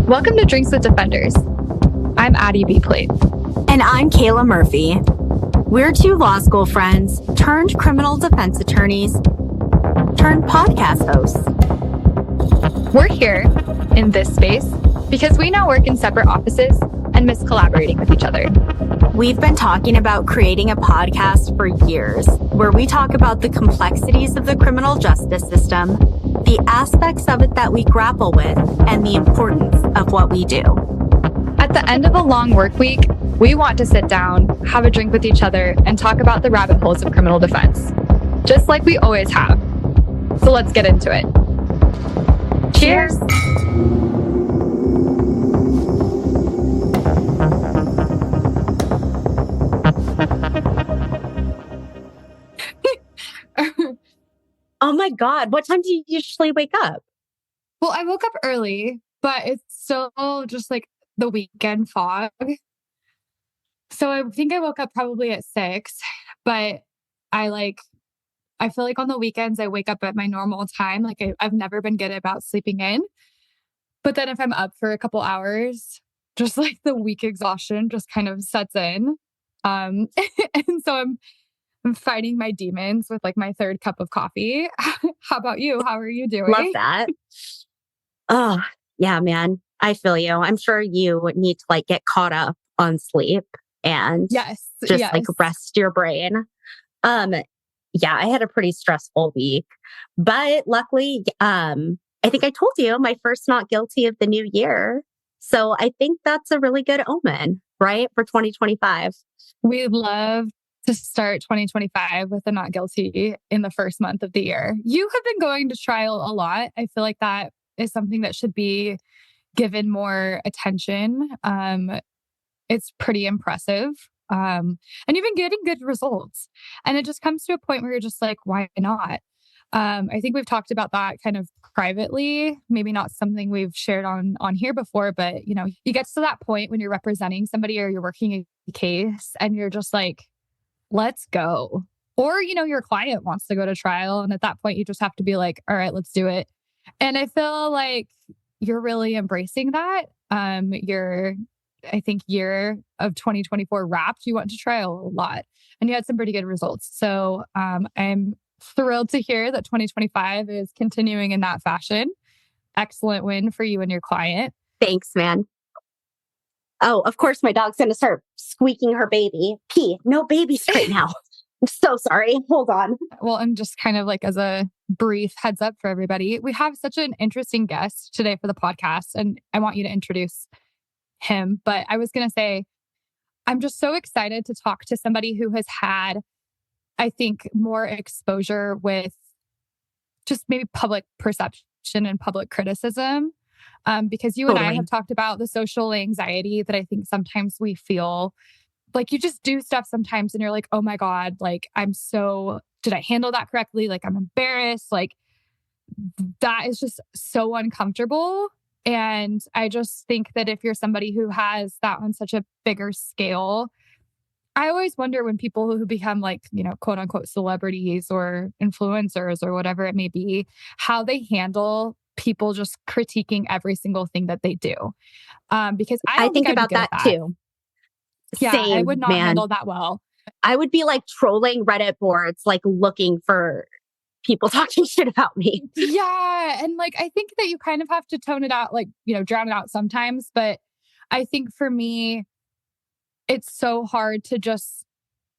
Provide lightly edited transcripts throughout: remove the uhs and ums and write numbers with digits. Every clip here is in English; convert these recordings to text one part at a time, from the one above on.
Welcome to Drinks with Defenders. I'm Addie B. Plate. And I'm Kayla Murphy. We're two law school friends turned criminal defense attorneys turned podcast hosts. We're here in this space because we now work in separate offices and miss collaborating with each other. We've been talking about creating a podcast for years where we talk about the complexities of the criminal justice system, the aspects of it that we grapple with, and the importance of what we do. At the end of a long work week, we want to sit down, have a drink with each other, and talk about the rabbit holes of criminal defense, just like we always have. So let's get into it. Cheers! Oh my God, what time do you usually wake up? Well, I woke up early, but it's still just like the weekend fog. So I think I woke up probably at 6, but I feel like on the weekends I wake up at my normal time. Like I've never been good about sleeping in. But then if I'm up for a couple hours, just like the week exhaustion just kind of sets in. And so I'm fighting my demons with like my third cup of coffee. How about you? How are you doing? Love that. Oh, yeah, man. I feel you. I'm sure you need to like get caught up on sleep and like rest your brain. Yeah, I had a pretty stressful week, but luckily, I think I told you my first not guilty of the new year. So I think that's a really good omen, right? For 2025. We'd love to start 2025 with a not guilty in the first month of the year. You have been going to trial a lot. I feel like that is something that should be given more attention. It's pretty impressive. And you've been getting good results. And it just comes to a point where you're just like, why not? I think we've talked about that kind of privately, maybe not something we've shared on here before, but you know, you get to that point when you're representing somebody or you're working a case and you're just like, let's go. Or, you know, your client wants to go to trial. And at that point, you just have to be like, all right, let's do it. And I feel like you're really embracing that. I think year of 2024 wrapped, you went to trial a lot and you had some pretty good results. So I'm thrilled to hear that 2025 is continuing in that fashion. Excellent win for you and your client. Thanks, man. Oh, of course, my dog's going to start squeaking her baby. Pee, no babies right now. I'm so sorry. Hold on. Well, and just kind of like as a brief heads up for everybody, we have such an interesting guest today for the podcast, and I want you to introduce him. But I was going to say, I'm just so excited to talk to somebody who has had, I think, more exposure with just maybe public perception and public criticism. Because you and I have talked about the social anxiety that I think sometimes we feel. Like you just do stuff sometimes and you're like, oh my God, like did I handle that correctly? Like I'm embarrassed. Like that is just so uncomfortable. And I just think that if you're somebody who has that on such a bigger scale, I always wonder when people who become like, you know, quote unquote celebrities or influencers or whatever it may be, how they handle people just critiquing every single thing that they do. Because I think about that too. Yeah, same, I would not handle that well. I would be like trolling Reddit boards, like looking for people talking shit about me. Yeah. And like, I think that you kind of have to tone it out, like, you know, drown it out sometimes. But I think for me, it's so hard to just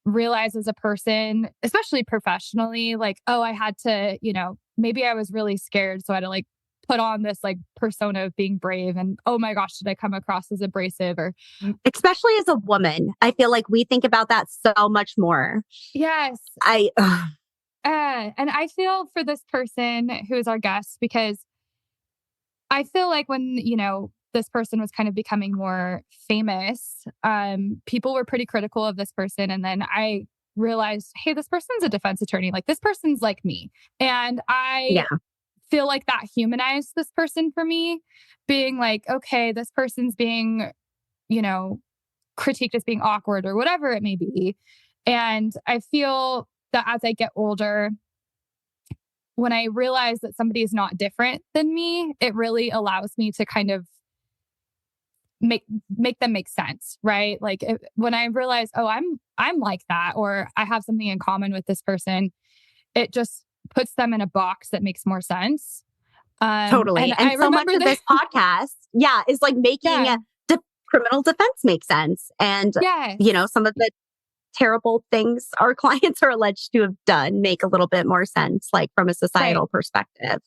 realize as a person, especially professionally, like, oh, I had to, you know, maybe I was really scared. So I had to like put on this like persona of being brave and oh my gosh, did I come across as abrasive? Or especially as a woman, I feel like we think about that so much more. Yes. And I feel for this person who is our guest, because I feel like when, you know, this person was kind of becoming more famous, people were pretty critical of this person. And then I realized, hey, this person's a defense attorney. Like this person's like me. And I feel like that humanized this person for me, being like, okay, this person's being, you know, critiqued as being awkward or whatever it may be. And I feel that as I get older, when I realize that somebody is not different than me, it really allows me to kind of make them make sense, right? Like when I realize, oh, I'm like that, or I have something in common with this person, it just puts them in a box that makes more sense. Totally. And I so much of this podcast, is like making criminal defense make sense. And, some of the terrible things our clients are alleged to have done make a little bit more sense, like from a societal perspective.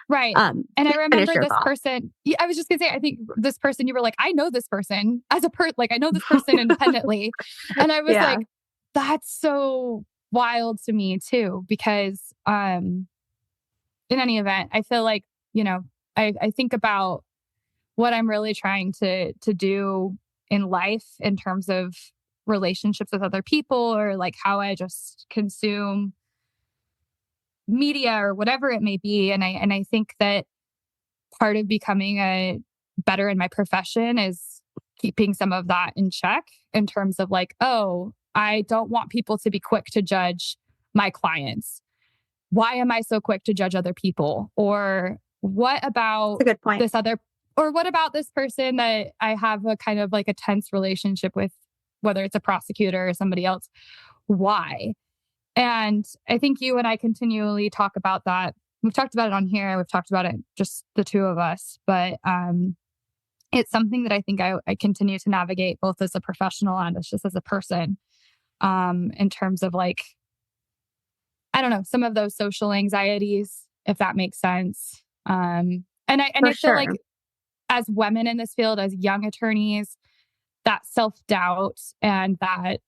Right. And I remember this person, I was just gonna say, I think this person, you were like, I know this person as a like, I know this person independently. And I was like, that's so wild to me too, because, in any event, I feel like, I think about what I'm really trying to do in life in terms of relationships with other people, or like how I just consume media or whatever it may be. And I think that part of becoming a better in my profession is keeping some of that in check in terms of like, oh, I don't want people to be quick to judge my clients. Why am I so quick to judge other people? Or what about this other, or what about this person that I have a kind of like a tense relationship with, whether it's a prosecutor or somebody else? Why? And I think you and I continually talk about that. We've talked about it on here. We've talked about it, just the two of us. But it's something that I think I continue to navigate both as a professional and just as a person, in terms of like, I don't know, some of those social anxieties, if that makes sense. And I feel like as women in this field, as young attorneys, that self-doubt and that,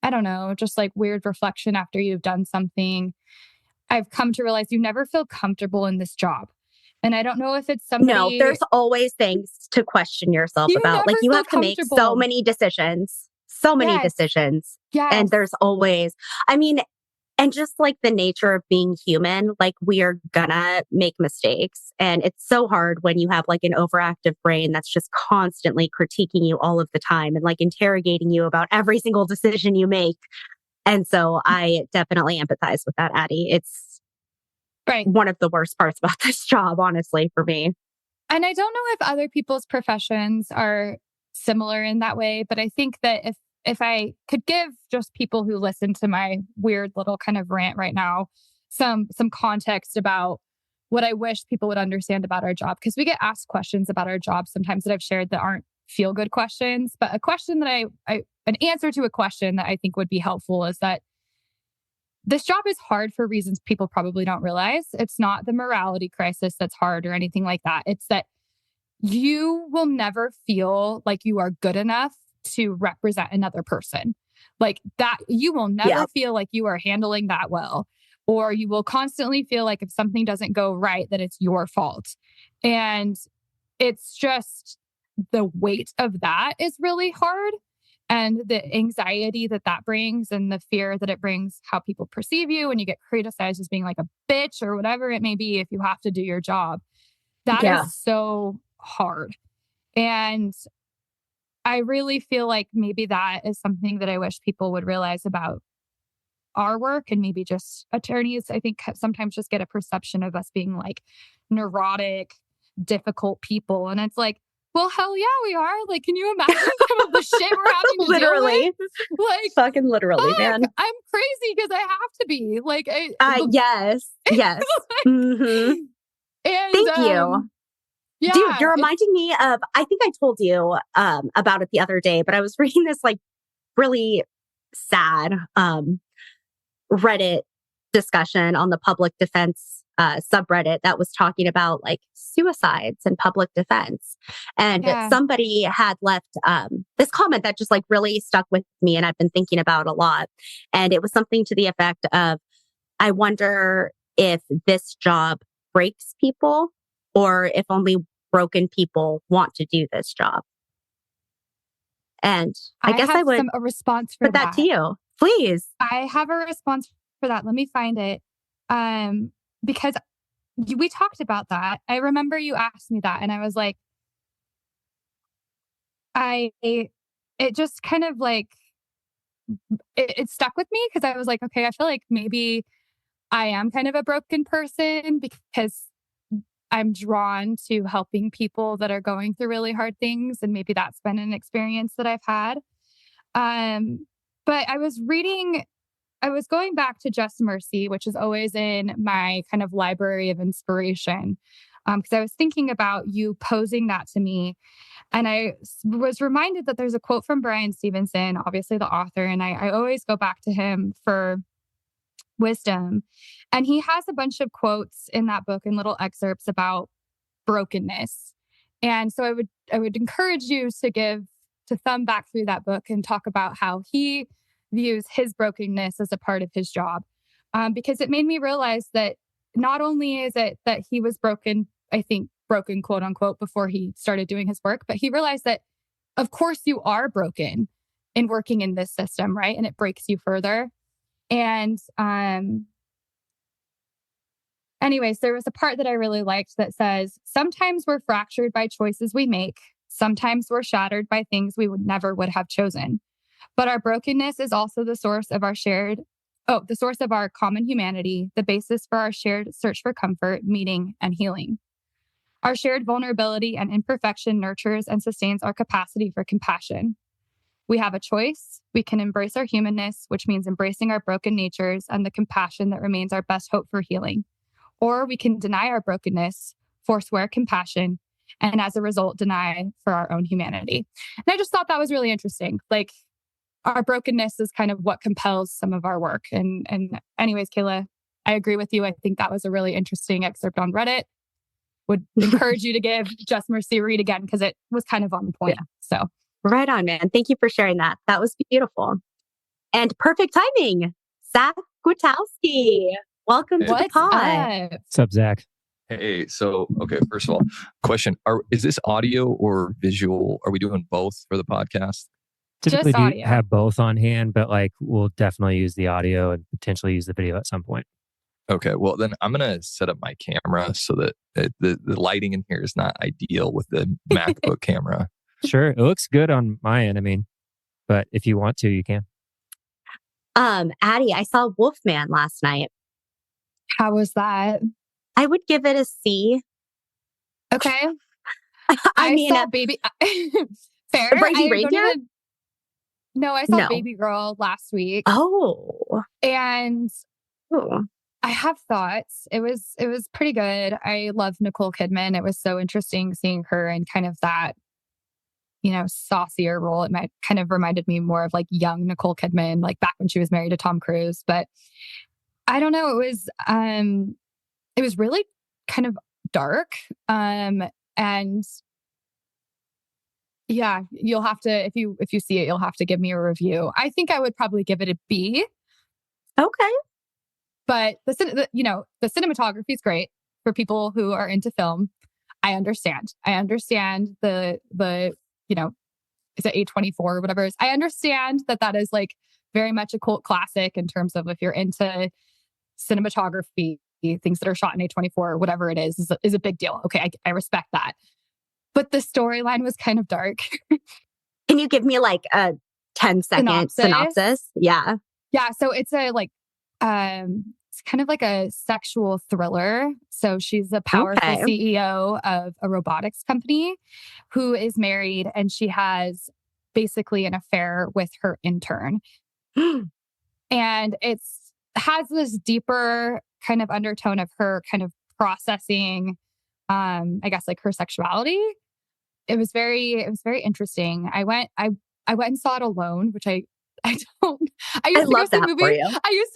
I don't know, just like weird reflection after you've done something, I've come to realize you never feel comfortable in this job. And I don't know if it's somebody... No, there's always things to question yourself about. Like you have to make so many decisions. And there's always, and just like the nature of being human, like we are gonna make mistakes. And it's so hard when you have like an overactive brain that's just constantly critiquing you all of the time and like interrogating you about every single decision you make. And so I definitely empathize with that, Addie. It's one of the worst parts about this job, honestly, for me. And I don't know if other people's professions are similar in that way, but I think that if I could give just people who listen to my weird little kind of rant right now, some context about what I wish people would understand about our job, because we get asked questions about our job sometimes that I've shared that aren't feel good questions, but a question that an answer to a question that I think would be helpful is that this job is hard for reasons people probably don't realize. It's not the morality crisis that's hard or anything like that. It's that you will never feel like you are good enough to represent another person. Like that, you will never feel like you are handling that well, or you will constantly feel like if something doesn't go right, that it's your fault. And it's just the weight of that is really hard. And the anxiety that brings and the fear that it brings, how people perceive you, and you get criticized as being like a bitch or whatever it may be if you have to do your job. That is so hard. And I really feel like maybe that is something that I wish people would realize about our work, and maybe just attorneys, I think sometimes just get a perception of us being like neurotic, difficult people. And it's like, well, hell yeah, we are. Like, can you imagine some of the shit we're having to deal with? Like, fucking literally, man. I'm crazy because I have to be. Like, yes. Mm-hmm. And, thank you. Yeah, dude, you're reminding me of, I think I told you about it the other day, but I was reading this like really sad Reddit discussion on the public defense subreddit that was talking about like suicides and public defense. And somebody had left this comment that just like really stuck with me and I've been thinking about a lot. And it was something to the effect of, I wonder if this job breaks people or if only broken people want to do this job. And I guess I would a response for put that to you, please. I have a response for that. Let me find it. Because we talked about that. I remember you asked me that and I was like, it just kind of like, it stuck with me because I was like, okay, I feel like maybe I am kind of a broken person because I'm drawn to helping people that are going through really hard things. And maybe that's been an experience that I've had. But I was going back to Just Mercy, which is always in my kind of library of inspiration. Because I was thinking about you posing that to me. And I was reminded that there's a quote from Brian Stevenson, obviously the author. And I always go back to him for wisdom. And he has a bunch of quotes in that book and little excerpts about brokenness. And so I would encourage you to thumb back through that book and talk about how he views his brokenness as a part of his job. Because it made me realize that not only is it that he was broken, I think broken, quote unquote, before he started doing his work, but he realized that, of course, you are broken in working in this system, right? And it breaks you further. And anyways, there was a part that I really liked that says, sometimes we're fractured by choices we make. Sometimes we're shattered by things we would have chosen. But our brokenness is also the source of our common humanity, the basis for our shared search for comfort, meaning, and healing. Our shared vulnerability and imperfection nurtures and sustains our capacity for compassion. We have a choice. We can embrace our humanness, which means embracing our broken natures and the compassion that remains our best hope for healing. Or we can deny our brokenness, forswear compassion, and as a result, deny for our own humanity. And I just thought that was really interesting. Like, our brokenness is kind of what compels some of our work. And anyways, Kayla, I agree with you. I think that was a really interesting excerpt on Reddit. Would encourage you to give Just Mercy a read again, because it was kind of on point. Yeah. So right on, man. Thank you for sharing that. That was beautiful. And perfect timing. Zack Goytowski. Welcome to the pod. What's up, Zack? Hey, so, okay, first of all, question. Is this audio or visual? Are we doing both for the podcast? Typically do have both on hand, but like we'll definitely use the audio and potentially use the video at some point. Okay, well then I'm going to set up my camera so that the lighting in here is not ideal with the MacBook camera. Sure, it looks good on my end. I mean, but if you want to, you can. Addie, I saw Wolfman last night. How was that? I would give it a C. Okay. I mean, saw Baby... Fair. Brady Reindeer? No, I saw Baby Girl last week. Oh. And I have thoughts. It was pretty good. I love Nicole Kidman. It was so interesting seeing her in kind of that, saucier role. It might kind of reminded me more of like young Nicole Kidman, like back when she was married to Tom Cruise. But I don't know. It was really kind of dark. And yeah, you'll have to, if you see it, you'll have to give me a review. I think I would probably give it a B. Okay. But the cinematography is great for people who are into film. I understand the is it A24 or whatever it is. I understand that is like very much a cult classic in terms of if you're into cinematography, things that are shot in A24 or whatever it is a big deal. Okay, I respect that. But the storyline was kind of dark. Can you give me like a 10-second synopsis? Yeah. Yeah. So it's it's kind of like a sexual thriller. So she's a powerful CEO of a robotics company who is married, and she has basically an affair with her intern. And has this deeper kind of undertone of her kind of processing, I guess, like her sexuality. It was very interesting. I went and saw it alone, which I used to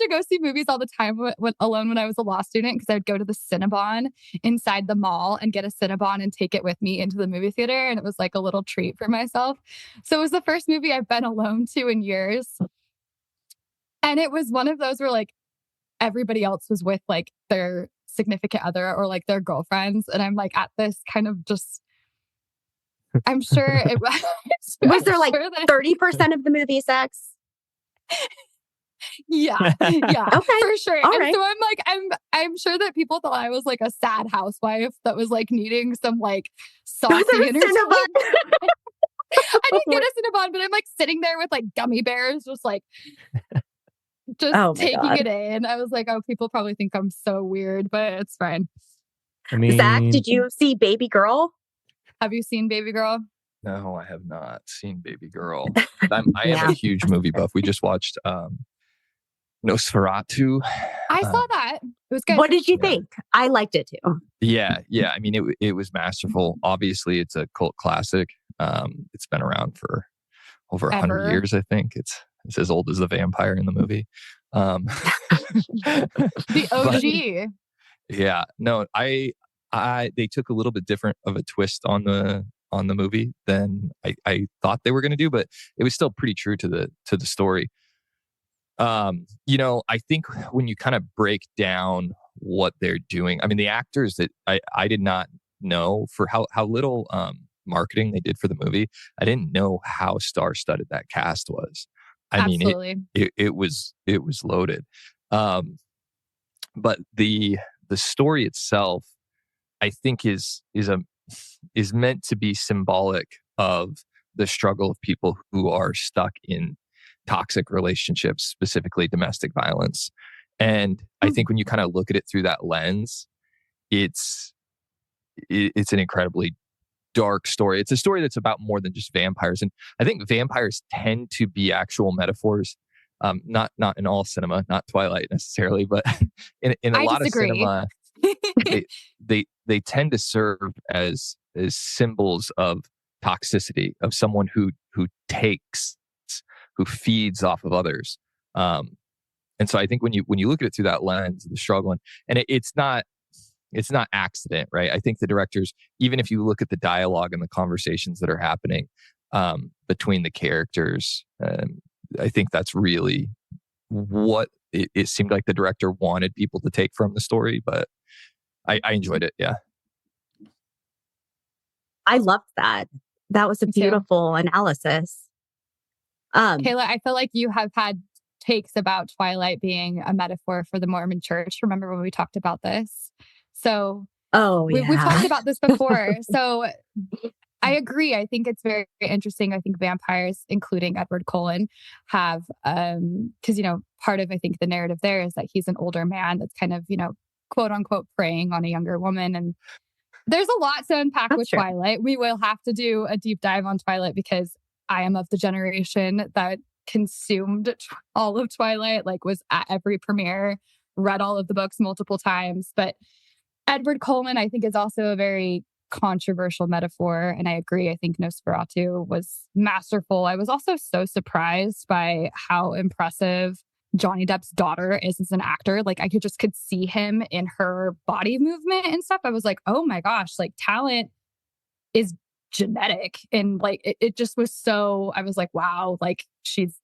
go see movies all the time alone when I was a law student, because I would go to the Cinnabon inside the mall and get a Cinnabon and take it with me into the movie theater. And it was like a little treat for myself. So it was the first movie I've been alone to in years. And it was one of those where like everybody else was with like their significant other or like their girlfriends. And I'm like at this kind of just, I'm sure it was. Was there like 30% of the movie sex? Yeah. Yeah. Okay. For sure. All right. So I'm like, I'm sure that people thought I was like a sad housewife that was like needing some like saucy entertainment. I didn't get a Cinnabon, but I'm like sitting there with like gummy bears, just taking it in. I was like, oh, people probably think I'm so weird, but it's fine. I mean, Zach, did you see Baby Girl? Have you seen Baby Girl? No, I have not seen Baby Girl. I am a huge movie buff. We just watched Nosferatu. I saw that. It was good. What did you think? I liked it too. Yeah. I mean, it was masterful. Obviously, it's a cult classic. It's been around for over 100 years, I think. It's as old as the vampire in the movie. The OG. Yeah. No, they took a little bit different of a twist on the movie than I thought they were going to do, but it was still pretty true to the story. I think when you kind of break down what they're doing, I mean, the actors that I did not know for how little marketing they did for the movie. I didn't know how star-studded that cast was. I mean, it was loaded. But the story itself, I think is meant to be symbolic of the struggle of people who are stuck in toxic relationships, specifically domestic violence. And I think when you kind of look at it through that lens, it's an incredibly dark story. It's a story that's about more than just vampires. And I think vampires tend to be actual metaphors. Not in all cinema, not Twilight necessarily, but in a lot of cinema, they tend to serve as symbols of toxicity, of someone who takes, who feeds off of others. And so I think when you look at it through that lens, the struggle, and it's not accident, right? I think the directors, even if you look at the dialogue and the conversations that are happening between the characters, I think that's really what it seemed like the director wanted people to take from the story. But I enjoyed it. Yeah. I loved that. That was a beautiful analysis. Kayla, I feel like you have had takes about Twilight being a metaphor for the Mormon church. Remember when we talked about this? So we've talked about this before. So I agree. I think it's very interesting. I think vampires, including Edward Cullen, have, because, part of, I think, the narrative there is that he's an older man that's kind of, quote unquote, preying on a younger woman. And there's a lot to unpack with Twilight. We will have to do a deep dive on Twilight because I am of the generation that consumed all of Twilight, like was at every premiere, read all of the books multiple times. But Edward Cullen, I think, is also a very controversial metaphor. And I agree. I think Nosferatu was masterful. I was also so surprised by how impressive Johnny Depp's daughter is as an actor. Like I could see him in her body movement and stuff. I was like, oh my gosh, like talent is genetic. And like, it just was so, I was like, wow, like she's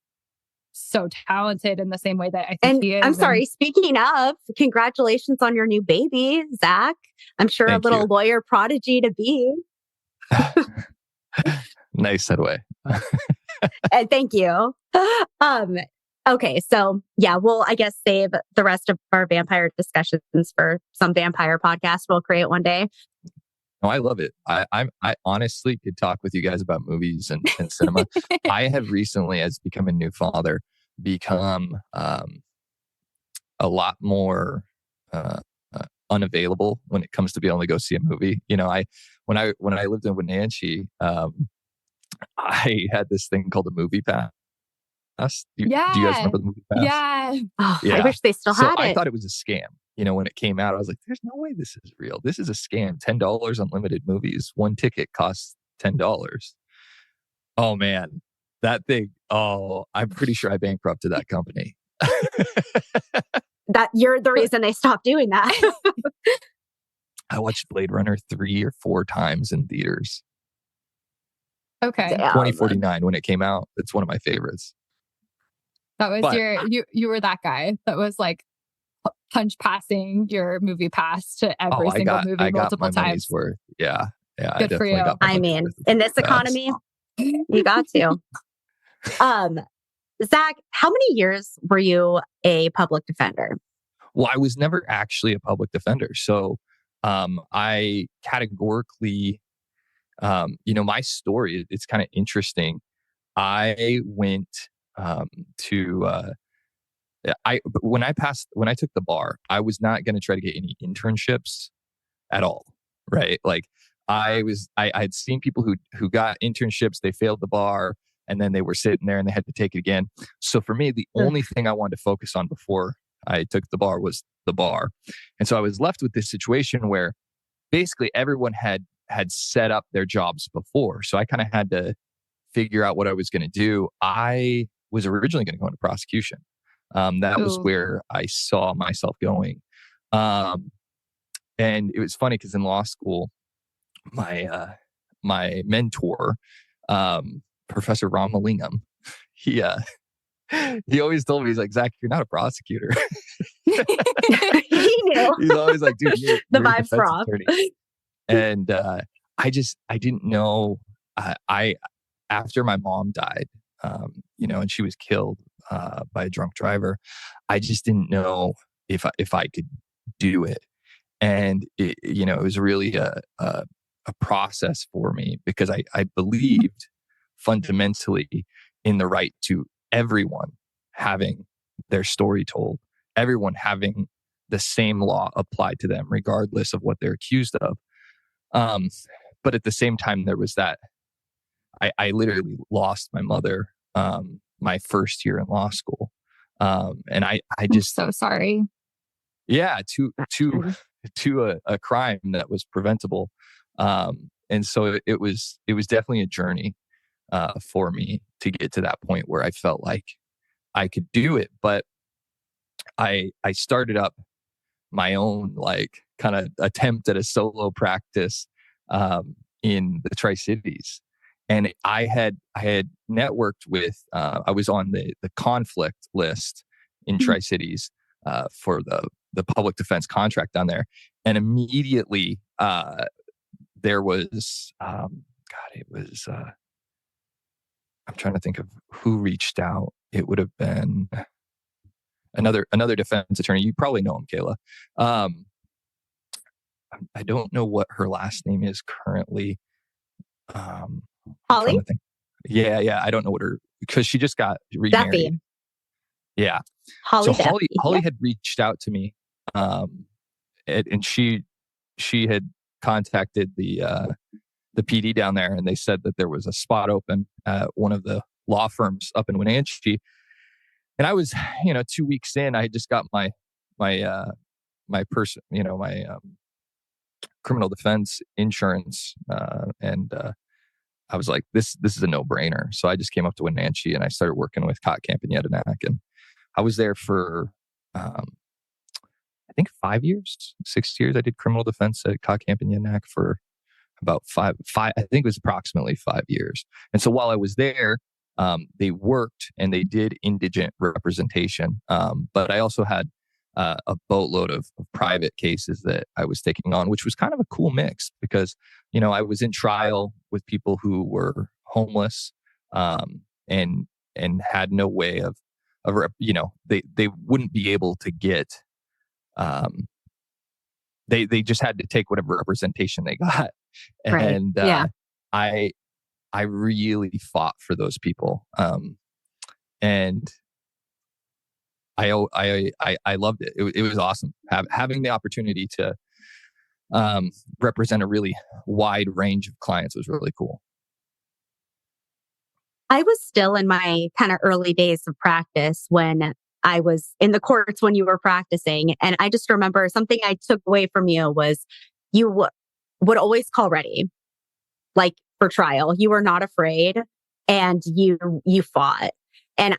so talented in the same way that I think he is. I'm sorry, speaking of, congratulations on your new baby, Zach. I'm sure a little lawyer prodigy to be. Nice segue. Thank you. Okay, so yeah, we'll, I guess, save the rest of our vampire discussions for some vampire podcast we'll create one day. No, I love it. I honestly could talk with you guys about movies and cinema. I have recently, as becoming a new father, become a lot more unavailable when it comes to being able to go see a movie. When I lived in Wenatchee, I had this thing called a movie pass. Do you guys remember the movie pass? Yeah. Oh, yeah. I wish they still had it. I thought it was a scam. When it came out, I was like, there's no way this is real. This is a scam. $10 unlimited movies. One ticket costs $10. Oh man, that thing. Oh, I'm pretty sure I bankrupted that company. That you're the reason they stopped doing that. I watched Blade Runner 3 or 4 times in theaters. Okay. 2049 when it came out. It's one of my favorites. That was you were that guy that was like punch passing your movie pass to every single movie multiple times. Worth. Yeah. Good for you. I mean, in this economy, you got to. Zach, how many years were you a public defender? Well, I was never actually a public defender. So I categorically, my story, it's kind of interesting. I went when I took the bar, I was not going to try to get any internships at all, right? Like I had seen people who got internships, they failed the bar, and then they were sitting there and they had to take it again. So for me, the only thing I wanted to focus on before I took the bar was the bar. And so I was left with this situation where basically everyone had set up their jobs before. So I kind of had to figure out what I was going to do. I was originally going to go into prosecution. That was where I saw myself going. And it was funny because in law school, my mentor, Professor Ramalingam, he always told me, he's like, Zach, you're not a prosecutor. He knew. He's always like, dude, you're the a vibe's defense wrong. attorney. And I didn't know. After my mom died, and she was killed by a drunk driver, I just didn't know if I could do it. And it was really a process for me because I believed fundamentally in the right to everyone having their story told, everyone having the same law applied to them, regardless of what they're accused of. But at the same time, there was that I literally lost my mother my first year in law school, and I just I'm so sorry. Yeah, to a crime that was preventable, and so it was definitely a journey for me to get to that point where I felt like I could do it. But I started up my own like kind of attempt at a solo practice in the Tri-Cities. And I had networked with, I was on the conflict list in Tri-Cities for the public defense contract down there. And immediately there was, it was, I'm trying to think of who reached out. It would have been another defense attorney. You probably know him, Kayla. I don't know what her last name is currently. Holly? Yeah. I don't know what because she just got remarried. Duffy. Yeah. Holly. So Holly had reached out to me, and she had contacted the PD down there, and they said that there was a spot open at one of the law firms up in Wenatchee. And I was, 2 weeks in, I had just got my criminal defense insurance, and I was like, this is a no brainer. So I just came up to Wenatchee and I started working with Cot Camp in Yedinak, and I was there for I think 6 years. I did criminal defense at Cot Camp in Yedinak for about five. I think it was approximately 5 years. And so while I was there, they worked and they did indigent representation. But I also had a boatload of private cases that I was taking on, which was kind of a cool mix because, I was in trial with people who were homeless and had no way of they wouldn't be able to get, they just had to take whatever representation they got. Right. And I really fought for those people. And I loved it. It was awesome. Having the opportunity to represent a really wide range of clients was really cool. I was still in my kind of early days of practice when I was in the courts when you were practicing. And I just remember something I took away from you was you would always call ready, like for trial. You were not afraid and you fought. And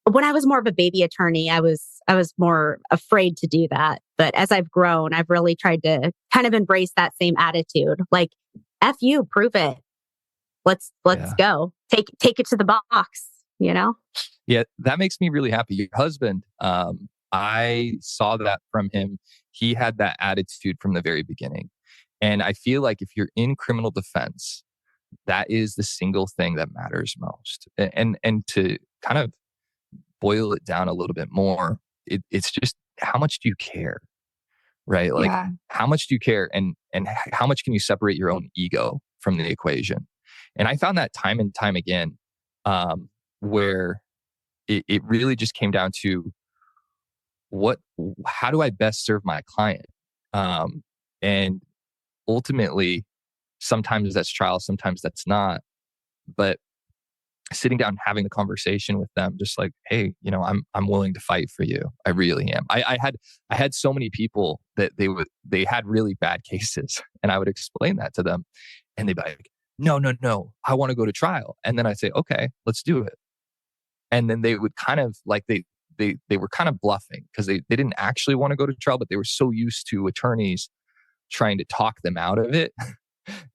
when I was more of a baby attorney, I was more afraid to do that. But as I've grown, I've really tried to kind of embrace that same attitude. Like, F you, prove it. Let's go. Take it to the box, Yeah, that makes me really happy. Your husband, I saw that from him. He had that attitude from the very beginning. And I feel like if you're in criminal defense, that is the single thing that matters most. And to kind of boil it down a little bit more, it's just how much do you care, right? Like how much do you care, and how much can you separate your own ego from the equation? And I found that time and time again, where it really just came down to how do I best serve my client? And ultimately, sometimes that's trial, sometimes that's not. But sitting down and having the conversation with them, just like, hey, I'm willing to fight for you. I really am. I had so many people that they had really bad cases, and I would explain that to them, and they'd be like, no, I want to go to trial. And then I'd say, okay, let's do it. And then they would kind of like they were kind of bluffing because they didn't actually want to go to trial, but they were so used to attorneys trying to talk them out of it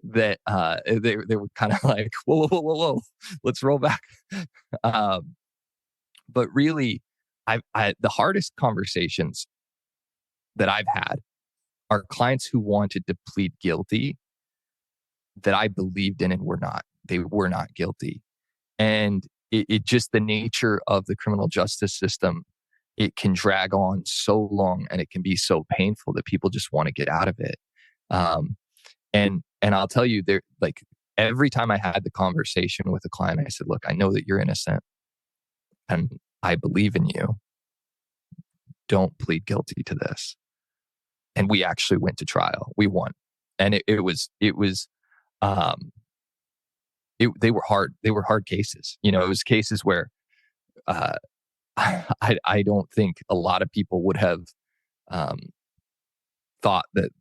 that they were kind of like, whoa, let's roll back. But really, the hardest conversations that I've had are clients who wanted to plead guilty that I believed in and they were not guilty. And it just, the nature of the criminal justice system, it can drag on so long and it can be so painful that people just want to get out of it. And I'll tell you, there, like, every time I had the conversation with a client, I said, look, I know that you're innocent and I believe in you. Don't plead guilty to this. And we actually went to trial. We won. And they were hard cases. It was cases where I don't think a lot of people would have thought that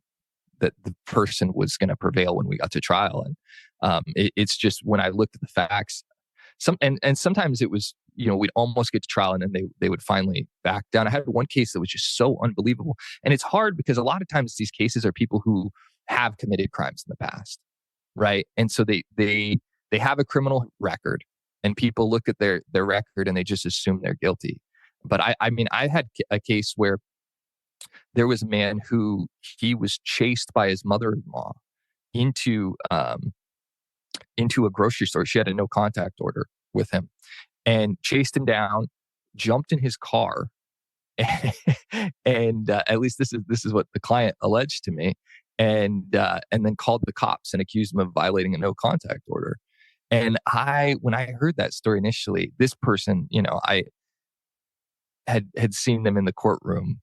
the person was going to prevail when we got to trial. And it's just, when I looked at the facts, and sometimes it was, we'd almost get to trial and then they would finally back down. I had one case that was just so unbelievable. And it's hard because a lot of times these cases are people who have committed crimes in the past, right? And so they have a criminal record, and people look at their record and they just assume they're guilty. But I mean, I had a case where there was a man who, he was chased by his mother-in-law into a grocery store. She had a no contact order with him, and chased him down, jumped in his car, and at least this is what the client alleged to me, and then called the cops and accused him of violating a no contact order. And when I heard that story initially, this person, I had seen them in the courtroom,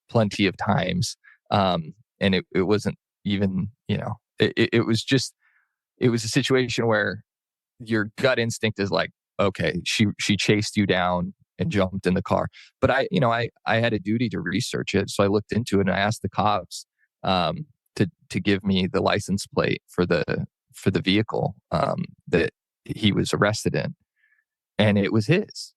plenty of times. And it wasn't even, it was a situation where your gut instinct is like, okay, she chased you down and jumped in the car. But I had a duty to research it. So I looked into it and I asked the cops to give me the license plate for the vehicle that he was arrested in. And it was his.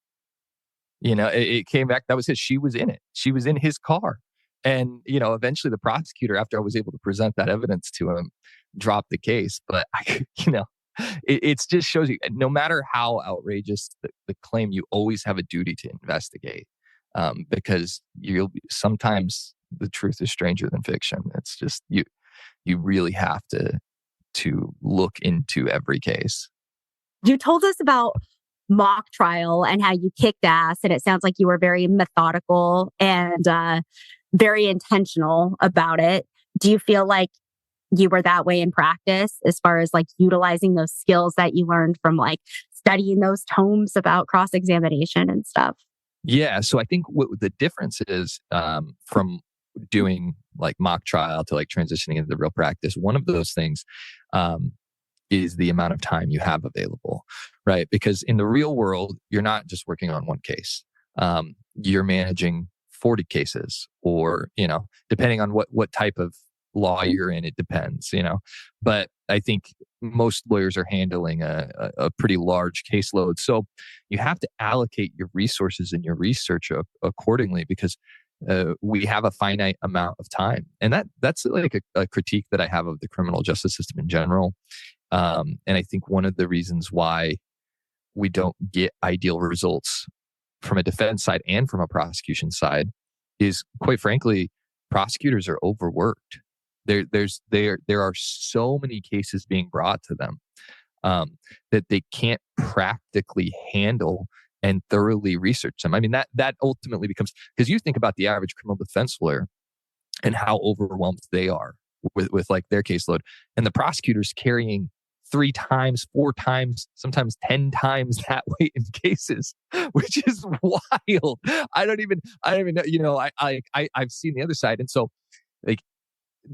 It came back, that was his. She was in it. She was in his car. And, eventually the prosecutor, after I was able to present that evidence to him, dropped the case. But, it just shows you, no matter how outrageous the claim, you always have a duty to investigate, because sometimes the truth is stranger than fiction. It's just, you really have to look into every case. You told us about mock trial and how you kicked ass, and it sounds like you were very methodical and very intentional about it. Do you feel like you were that way in practice, as far as like utilizing those skills that you learned from like studying those tomes about cross-examination and stuff? Yeah. So I think what the difference is from doing like mock trial to like transitioning into the real practice, one of those things is the amount of time you have available, right? Because in the real world, you're not just working on one case. You're managing 40 cases, or, depending on what type of law you're in, it depends, But I think most lawyers are handling a pretty large caseload. So you have to allocate your resources and your research accordingly, because we have a finite amount of time. And that's like a critique that I have of the criminal justice system in general. And I think one of the reasons why we don't get ideal results from a defense side and from a prosecution side is, quite frankly, prosecutors are overworked. There are so many cases being brought to them that they can't practically handle and thoroughly research them. I mean, that ultimately becomes, because you think about the average criminal defense lawyer and how overwhelmed they are with like their caseload, and the prosecutors carrying 3 times, 4 times, sometimes 10 times that weight in cases, which is wild. I don't even know, I've seen the other side. And so like,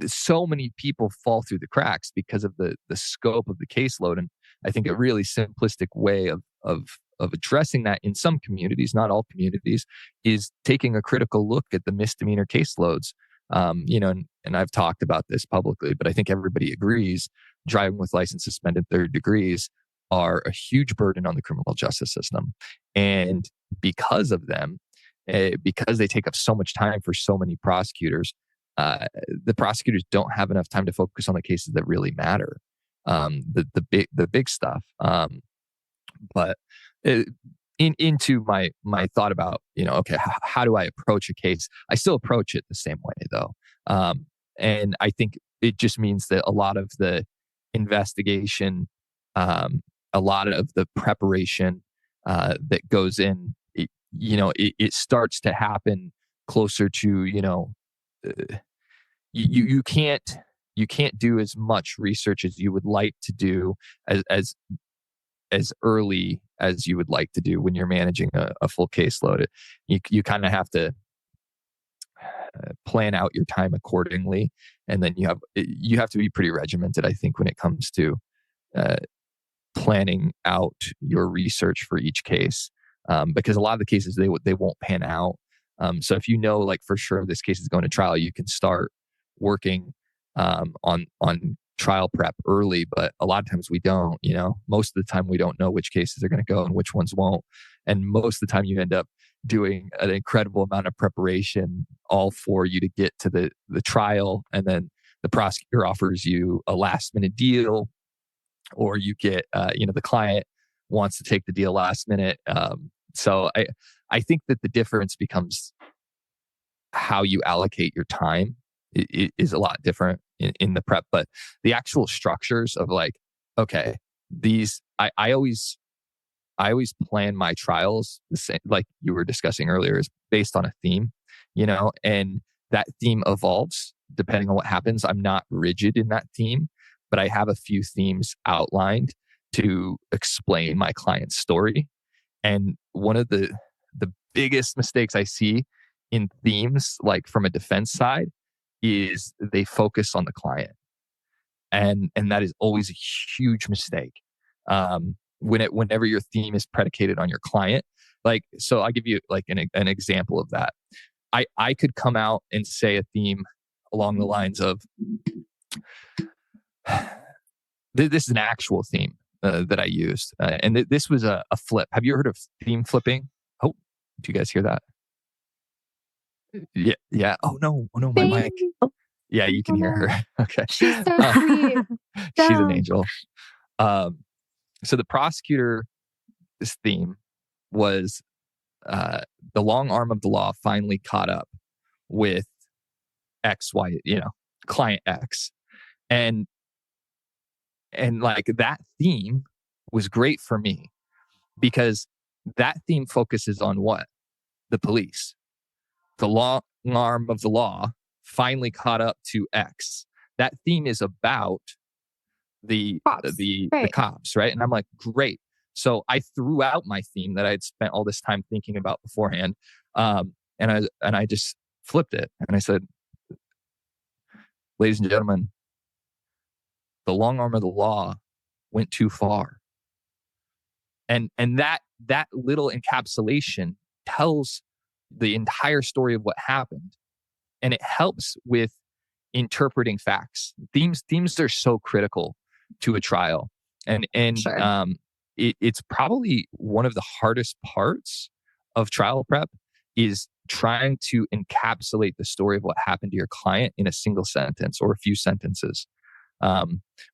so many people fall through the cracks because of the scope of the caseload. And I think a really simplistic way of addressing that in some communities, not all communities, is taking a critical look at the misdemeanor caseloads. And I've talked about this publicly, but I think everybody agrees driving with license suspended third degrees are a huge burden on the criminal justice system. And because of them, because they take up so much time for so many prosecutors, the prosecutors don't have enough time to focus on the cases that really matter, the big stuff. But into my thought about, okay, how do I approach a case? I still approach it the same way though. And I think it just means that a lot of the investigation, a lot of the preparation that goes in, it starts to happen closer to, you can't do as much research as you would like to do as early as you would like to do when you're managing a full caseload. You kind of have to plan out your time accordingly, and then you have to be pretty regimented, I think, when it comes to planning out your research for each case, because a lot of the cases they won't pan out. So if like for sure this case is going to trial, you can start working on trial prep early, but a lot of times we don't. Most of the time we don't know which cases are going to go and which ones won't, and most of the time you end up doing an incredible amount of preparation all for you to get to the trial, and then the prosecutor offers you a last minute deal, or you get the client wants to take the deal last minute. So I think that the difference becomes how you allocate your time is a lot different in the prep, but the actual structures of okay, these, I always plan my trials the same, like you were discussing earlier, is based on a theme, and that theme evolves depending on what happens. I'm not rigid in that theme, but I have a few themes outlined to explain my client's story. And one of the biggest mistakes I see in themes, like from a defense side, is they focus on the client. And that is always a huge mistake. Whenever your theme is predicated on your client, so I'll give you an example of that. I could come out and say a theme along the lines of, this is an actual theme that I used. And this was a flip. Have you heard of theme flipping? Oh, do you guys hear that? Yeah. Yeah. Oh no, my mic. Yeah, you can hear her. Okay. She's so sweet. She's an angel. So the prosecutor's theme was the long arm of the law finally caught up with XY, client X. And that theme was great for me because that theme focuses on what? The police. The long arm of the law finally caught up to X. That theme is about the cops, right? And I'm like, great. So I threw out my theme that I had spent all this time thinking about beforehand, and I just flipped it, and I said, ladies and gentlemen, the long arm of the law went too far. And that little encapsulation tells the entire story of what happened. And it helps with interpreting facts. Themes are so critical to a trial. And sure. It's probably one of the hardest parts of trial prep is trying to encapsulate the story of what happened to your client in a single sentence or a few sentences. But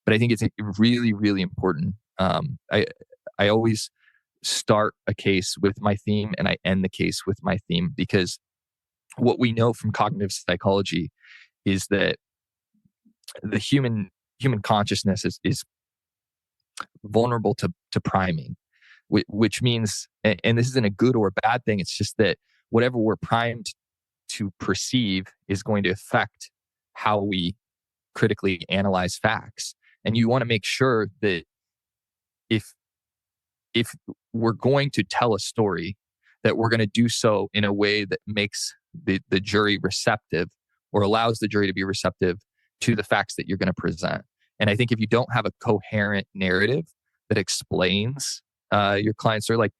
I think it's really, really important. I always start a case with my theme and I end the case with my theme, because what we know from cognitive psychology is that the human consciousness is vulnerable to priming, which means, and this isn't a good or a bad thing, it's just that whatever we're primed to perceive is going to affect how we critically analyze facts. And you want to make sure that if we're going to tell a story, that we're going to do so in a way that makes the jury receptive or allows the jury to be receptive to the facts that you're going to present. And I think if you don't have a coherent narrative that explains your client's story, like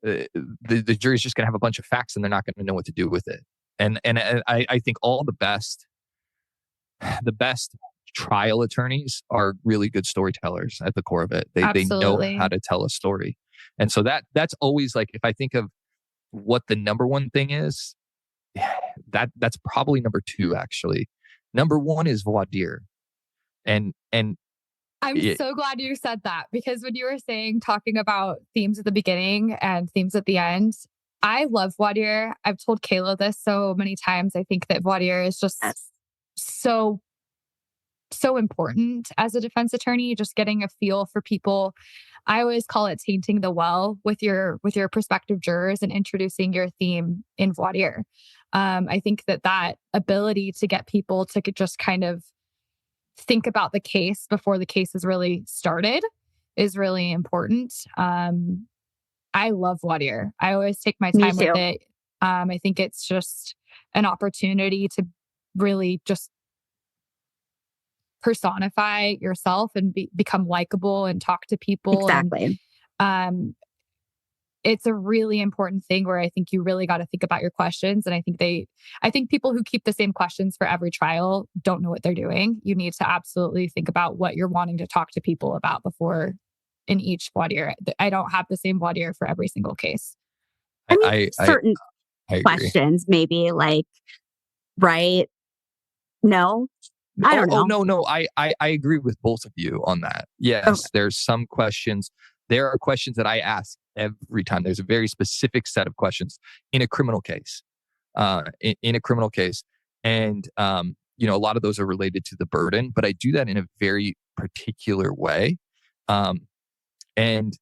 the jury's just going to have a bunch of facts and they're not going to know what to do with it. And I think all the best trial attorneys are really good storytellers at the core of it. They know how to tell a story. And so that's always like, if I think of what the number one thing is, that's probably number two, actually. Number one is voir dire. And I'm so glad you said that, because when you were talking about themes at the beginning and themes at the end, I love voir dire. I've told Kayla this so many times. I think that voir dire is just so important as a defense attorney, just getting a feel for people. I always call it tainting the well with your prospective jurors and introducing your theme in voir dire. I think that ability to get people to just kind of think about the case before the case is really started is really important. I love voir dire. I always take my time with it. I think it's just an opportunity to really just personify yourself and become likable and talk to people. Exactly. And, it's a really important thing where I think you really got to think about your questions. And I think people who keep the same questions for every trial don't know what they're doing. You need to absolutely think about what you're wanting to talk to people about before in each voir dire. I don't have the same voir dire for every single case. I mean, certain questions, maybe like, right? No, I don't know. No. I agree with both of you on that. Yes, okay. There's some questions. There are questions that I ask every time. There's a very specific set of questions in a criminal case. In a criminal case. And, a lot of those are related to the burden, but I do that in a very particular way. And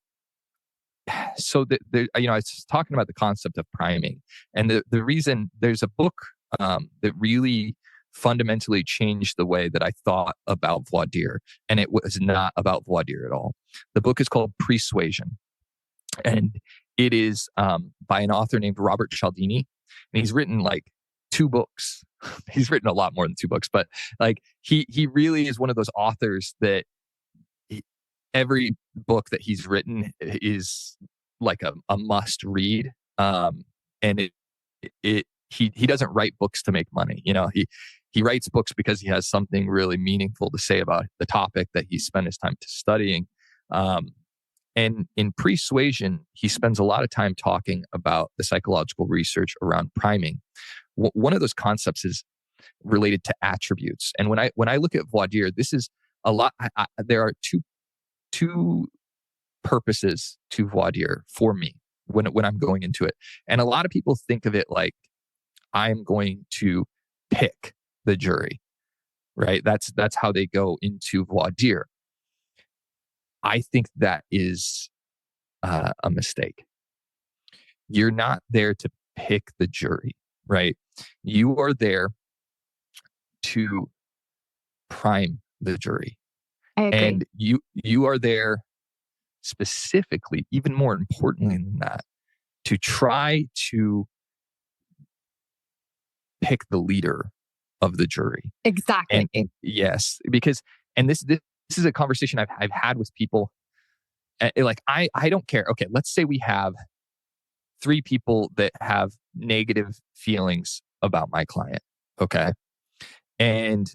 so I was talking about the concept of priming. And the reason there's a book that really fundamentally changed the way that I thought about voir dire. And it was not about voir dire at all. The book is called Persuasion. And it is by an author named Robert Cialdini. And he's written like 2 books. He's written a lot more than 2 books, but like he really is one of those authors that every book that he's written is like a must read. And he doesn't write books to make money. He writes books because he has something really meaningful to say about the topic that he spent his time studying. And in Persuasion, he spends a lot of time talking about the psychological research around priming. One of those concepts is related to attributes. And when I look at voir dire, this is a lot. There are two purposes to voir dire for me when I'm going into it. And a lot of people think of it like I'm going to pick the jury, right? That's how they go into voir dire. I think that is a mistake. You're not there to pick the jury, right? You are there to prime the jury. I agree. And you are there specifically, even more importantly than that, to try to pick the leader of the jury. Exactly. And yes, because this is a conversation I've had with people. Like I don't care. Okay, let's say we have 3 people that have negative feelings about my client. Okay, and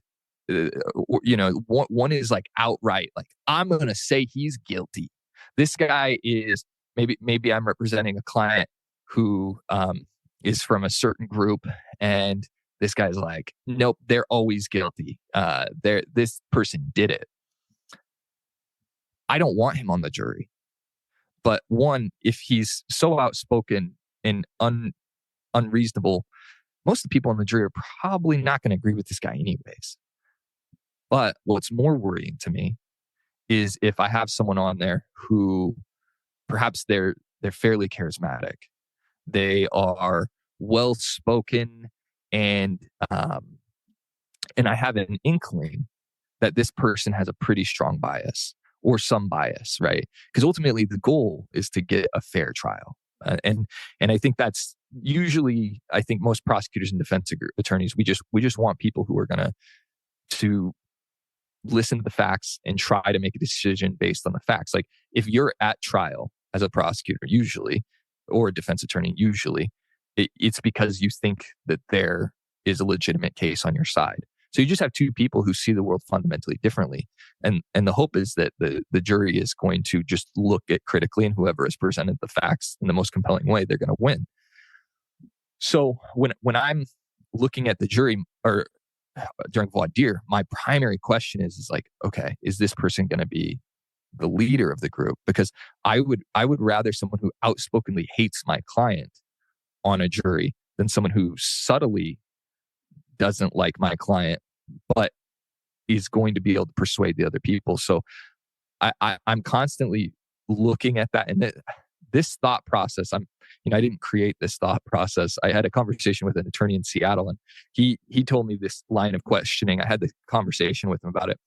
one is like outright like, I'm going to say he's guilty. This guy is maybe I'm representing a client who is from a certain group, and this guy's like, nope, they're always guilty. This person did it. I don't want him on the jury. But one, if he's so outspoken and unreasonable, most of the people on the jury are probably not going to agree with this guy anyways. But what's more worrying to me is if I have someone on there who perhaps they're fairly charismatic, they are well-spoken, and I have an inkling that this person has a pretty strong bias or some bias, right? Because ultimately the goal is to get a fair trial. And I think that's usually, I think most prosecutors and defense attorneys, we just want people who are going to to listen to the facts and try to make a decision based on the facts. Like if you're at trial as a prosecutor, usually, or a defense attorney, usually, it's because you think that there is a legitimate case on your side. So you just have two people who see the world fundamentally differently. And the hope is that the jury is going to just look at critically, and whoever has presented the facts in the most compelling way, they're going to win. So when I'm looking at the jury or during voir dire, my primary question is like, okay, is this person going to be the leader of the group? Because I would rather someone who outspokenly hates my client on a jury than someone who subtly doesn't like my client, but is going to be able to persuade the other people. So I'm constantly looking at that. And this thought process, I didn't create this thought process. I had a conversation with an attorney in Seattle, and he told me this line of questioning. I had the conversation with him about it.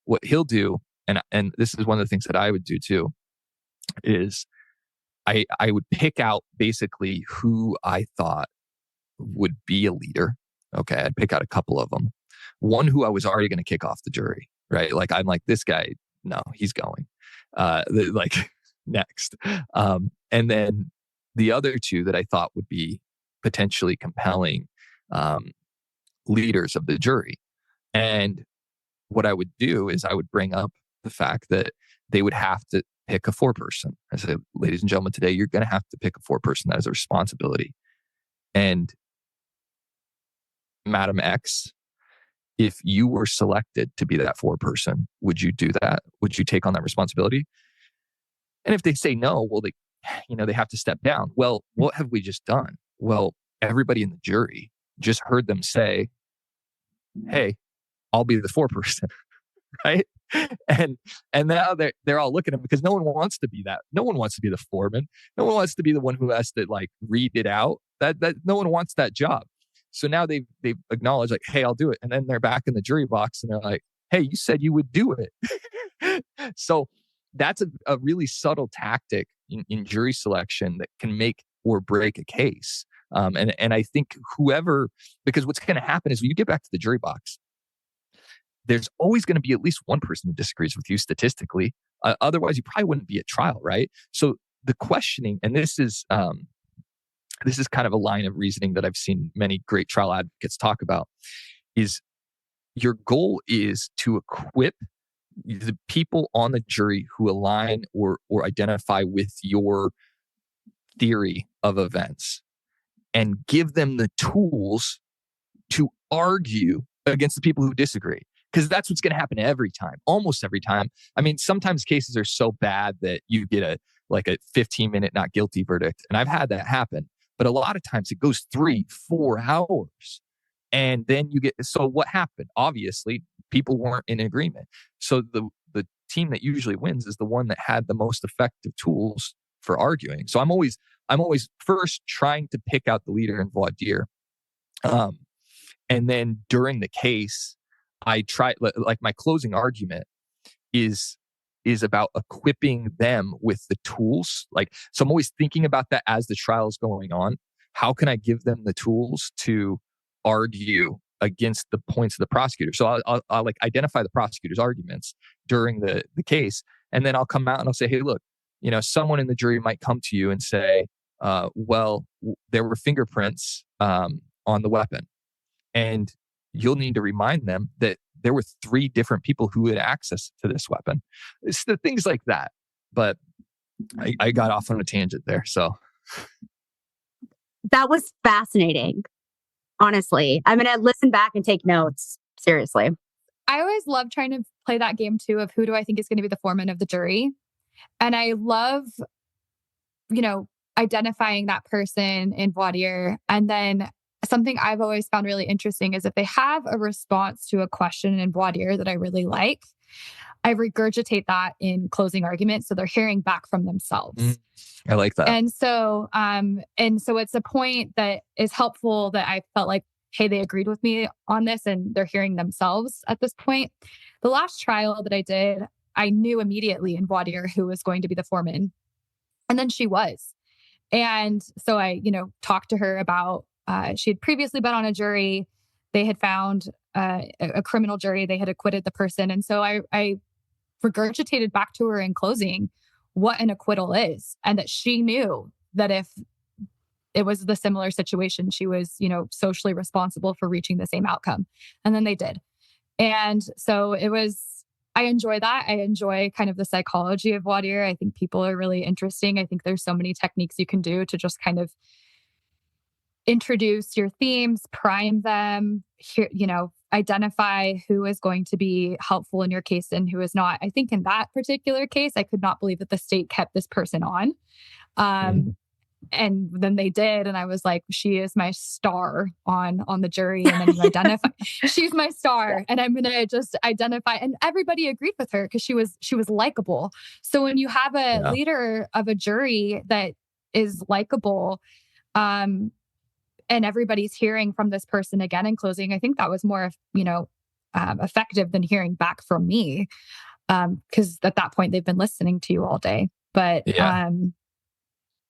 What he'll do, and this is one of the things that I would do too, is I would pick out basically who I thought would be a leader. Okay, I'd pick out a couple of them. One who I was already going to kick off the jury, right? Like I'm like, this guy, no, he's going. Next. And then the other two that I thought would be potentially compelling leaders of the jury. And what I would do is I would bring up the fact that they would have to pick a foreperson. I said, ladies and gentlemen, today you're going to have to pick a foreperson. That is a responsibility. And Madam X, if you were selected to be that foreperson, would you do that? Would you take on that responsibility? And if they say no, well, they have to step down. Well, what have we just done? Well, everybody in the jury just heard them say, hey, I'll be the foreperson, right? And now they're all looking at him because no one wants to be that. No one wants to be the foreman. No one wants to be the one who has to like read it out. That no one wants that job. So now they've acknowledged like, hey, I'll do it. And then they're back in the jury box and they're like, hey, you said you would do it. So that's a really subtle tactic in jury selection that can make or break a case. And I think because what's going to happen is when you get back to the jury box, there's always going to be at least one person who disagrees with you statistically. Otherwise, you probably wouldn't be at trial, right? So the questioning, and this is kind of a line of reasoning that I've seen many great trial advocates talk about, is your goal is to equip the people on the jury who align or identify with your theory of events and give them the tools to argue against the people who disagree. Because that's what's going to happen every time, almost every time. I mean, sometimes cases are so bad that you get a 15-minute not guilty verdict. And I've had that happen. But a lot of times it goes 3-4 hours. And then so what happened? Obviously, people weren't in agreement. So the team that usually wins is the one that had the most effective tools for arguing. So I'm always first trying to pick out the leader in voir dire. And then during the case, I try, like my closing argument is about equipping them with the tools. So I'm always thinking about that as the trial is going on. How can I give them the tools to argue against the points of the prosecutor? So I'll like identify the prosecutor's arguments during the case. And then I'll come out and I'll say, hey, look, someone in the jury might come to you and say, well, there were fingerprints on the weapon. And you'll need to remind them that there were 3 different people who had access to this weapon. It's the things like that. But I got off on a tangent there. So that was fascinating. Honestly, I'm going to listen back and take notes. Seriously. I always love trying to play that game too of who do I think is going to be the foreman of the jury. And I love, identifying that person in voir dire. And then something I've always found really interesting is if they have a response to a question in voir dire that I really like, I regurgitate that in closing argument. So they're hearing back from themselves. I like that. And so it's a point that is helpful that I felt like, hey, they agreed with me on this and they're hearing themselves at this point. The last trial that I did, I knew immediately in voir dire who was going to be the foreman. And then she was. And so I, talked to her about, she had previously been on a jury. They had found a criminal jury. They had acquitted the person. And so I regurgitated back to her in closing what an acquittal is, and that she knew that if it was the similar situation, she was, socially responsible for reaching the same outcome. And then they did. And so I enjoy that. I enjoy kind of the psychology of voir dire. I think people are really interesting. I think there's so many techniques you can do to just kind of introduce your themes, prime them, identify who is going to be helpful in your case and who is not. I think in that particular case, I could not believe that the state kept this person on. And then they did. And I was like, she is my star on the jury. And then you identify, she's my star. And I'm going to just identify. And everybody agreed with her because she was likable. So when you have a leader of a jury that is likable, and everybody's hearing from this person again in closing, I think that was more, effective than hearing back from me. Because at that point they've been listening to you all day. But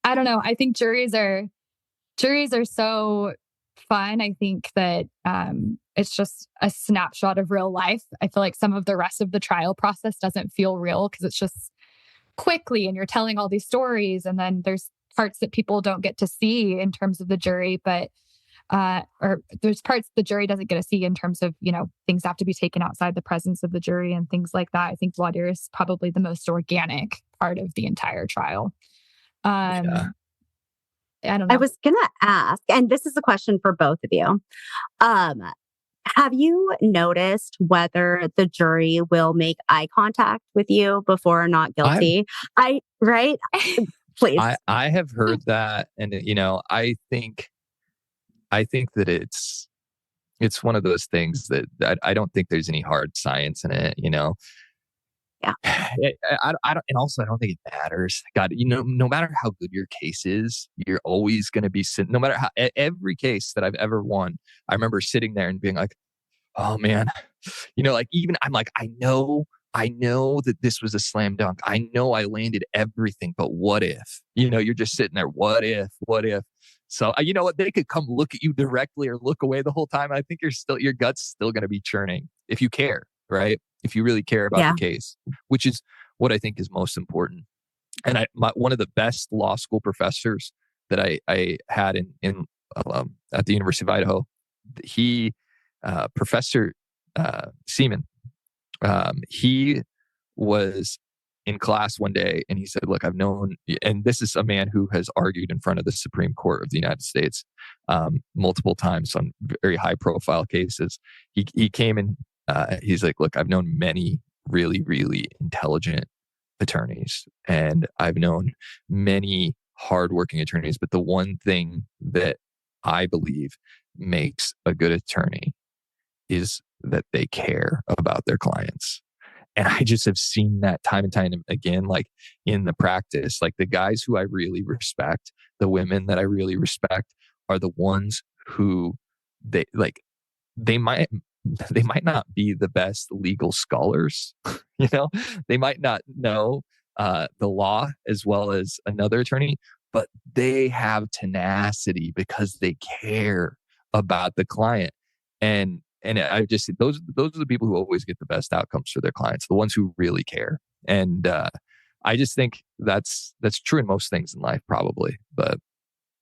I don't know. I think juries are so fun. I think that it's just a snapshot of real life. I feel like some of the rest of the trial process doesn't feel real because it's just quickly and you're telling all these stories, and then there's parts that people don't get to see in terms of the jury, but or there's parts the jury doesn't get to see in terms of, things have to be taken outside the presence of the jury and things like that. I think voir dire is probably the most organic part of the entire trial. I don't know. I was going to ask, and this is a question for both of you. Have you noticed whether the jury will make eye contact with you before not guilty? Right? Please. I have heard that. And, I think that it's one of those things that I don't think there's any hard science in it, Yeah. I don't, and also I don't think it matters. God, no matter how good your case is, you're always going to be sitting. No matter how every case that I've ever won, I remember sitting there and being like, "Oh man," even I'm like, I know that this was a slam dunk. I know I landed everything, but what if? You're just sitting there. What if? So you know what? They could come look at you directly or look away the whole time. I think your gut's still going to be churning if you care, right? If you really care about the case, which is what I think is most important. And one of the best law school professors that I had in at the University of Idaho, he Professor Seaman, he was in class one day and he said, "Look, I've known," and this is a man who has argued in front of the Supreme Court of the United States multiple times on very high profile cases. He came in. He's like, "Look, I've known many really, really intelligent attorneys, and I've known many hardworking attorneys. But the one thing that I believe makes a good attorney is that they care about their clients." And I just have seen that time and time again, like in the practice, like the guys who I really respect, the women that I really respect are the ones who they might not be the best legal scholars, they might not know the law as well as another attorney, but they have tenacity because they care about the client. And I just, those are the people who always get the best outcomes for their clients, the ones who really care. And I just think that's true in most things in life, probably. But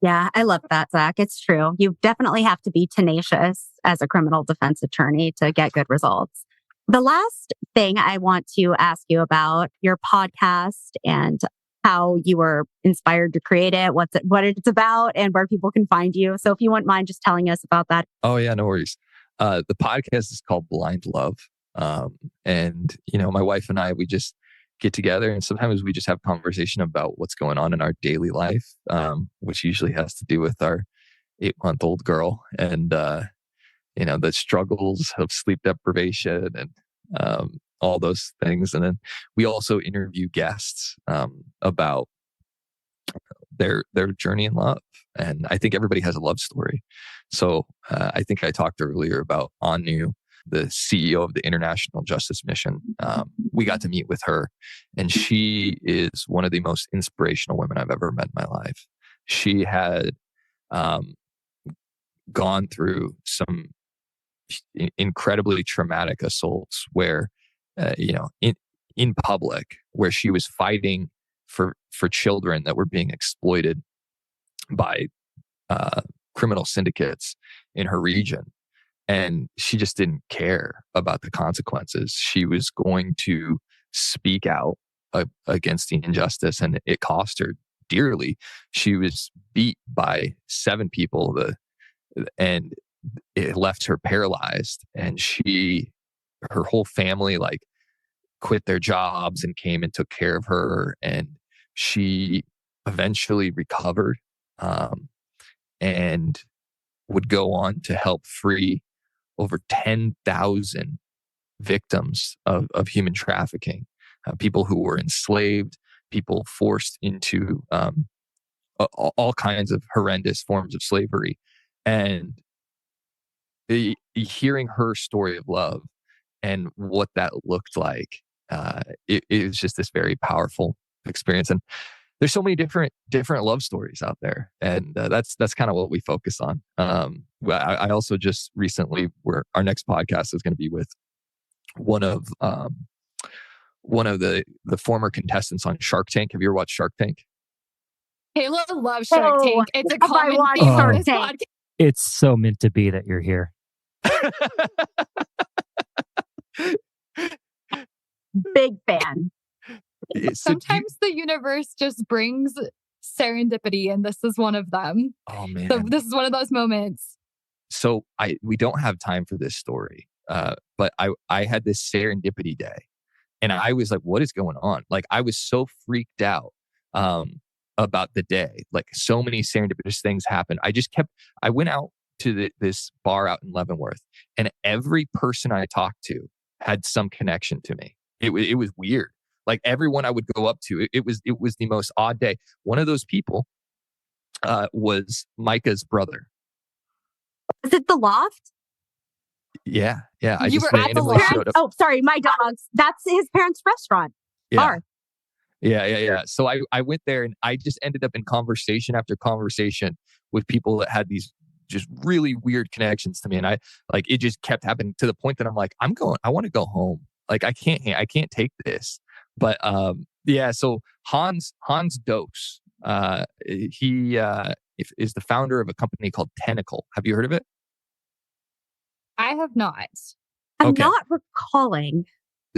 yeah, I love that, Zach. It's true. You definitely have to be tenacious as a criminal defense attorney to get good results. The last thing I want to ask you about your podcast and how you were inspired to create it, what it's about, and where people can find you. So if you wouldn't mind just telling us about that. Oh yeah, no worries. The podcast is called Blind Love. And my wife and I, we just get together and sometimes we just have conversation about what's going on in our daily life, which usually has to do with our 8-month-old girl and, the struggles of sleep deprivation and all those things. And then we also interview guests about their journey in love. And I think everybody has a love story. So I think I talked earlier about Anu, the CEO of the International Justice Mission. We got to meet with her, and she is one of the most inspirational women I've ever met in my life. She had gone through some incredibly traumatic assaults where, in public, where she was fighting for children that were being exploited by criminal syndicates in her region. And she just didn't care about the consequences. She was going to speak out against the injustice, and it cost her dearly. She was beat by 7 people, and it left her paralyzed. And her whole family quit their jobs and came and took care of her. And she eventually recovered, and would go on to help free over 10,000 victims of human trafficking, people who were enslaved, people forced into all kinds of horrendous forms of slavery. And hearing her story of love and what that looked like, it was just this very powerful experience. And there's so many different love stories out there, and that's kind of what we focus on. I also just recently, our next podcast is going to be with one of the former contestants on Shark Tank. Have you ever watched Shark Tank? Kayla loves Shark Tank. It's a common theme on this podcast. It's so meant to be that you're here. Big fan. Sometimes the universe just brings serendipity, and this is one of them. Oh man! So this is one of those moments. So we don't have time for this story, but I had this serendipity day, and I was like, "What is going on?" Like, I was so freaked out about the day. Like, so many serendipitous things happened. I went out to this bar out in Leavenworth, and every person I talked to had some connection to me. It was weird. Like, everyone I would go up to, it was the most odd day. One of those people was Micah's brother. Is it the Loft? Yeah. I you just were at the Loft? Oh, sorry, my dogs. That's his parents' restaurant. Bar. Yeah. So I went there, and I just ended up in conversation after conversation with people that had these just really weird connections to me. And it just kept happening to the point that I'm like, I want to go home. Like, I can't take this. But so Hans Dose, he is the founder of a company called Tentacle. Have you heard of it? I have not. I'm not recalling.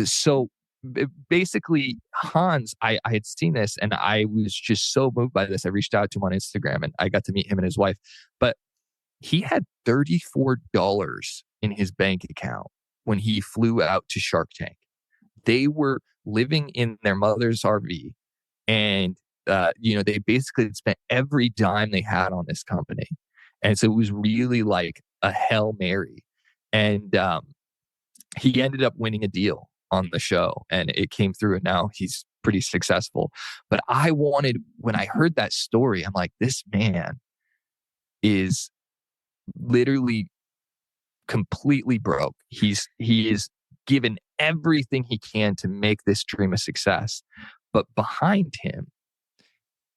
So basically, Hans, I had seen this, and I was just so moved by this. I reached out to him on Instagram, and I got to meet him and his wife. But he had $34 in his bank account when he flew out to Shark Tank. They were living in their mother's RV, and they basically spent every dime they had on this company. And so it was really like a Hail Mary. And he ended up winning a deal on the show, and it came through, and now he's pretty successful. But when I heard that story, I'm like, this man is literally completely broke. He is given everything he can to make this dream a success. But behind him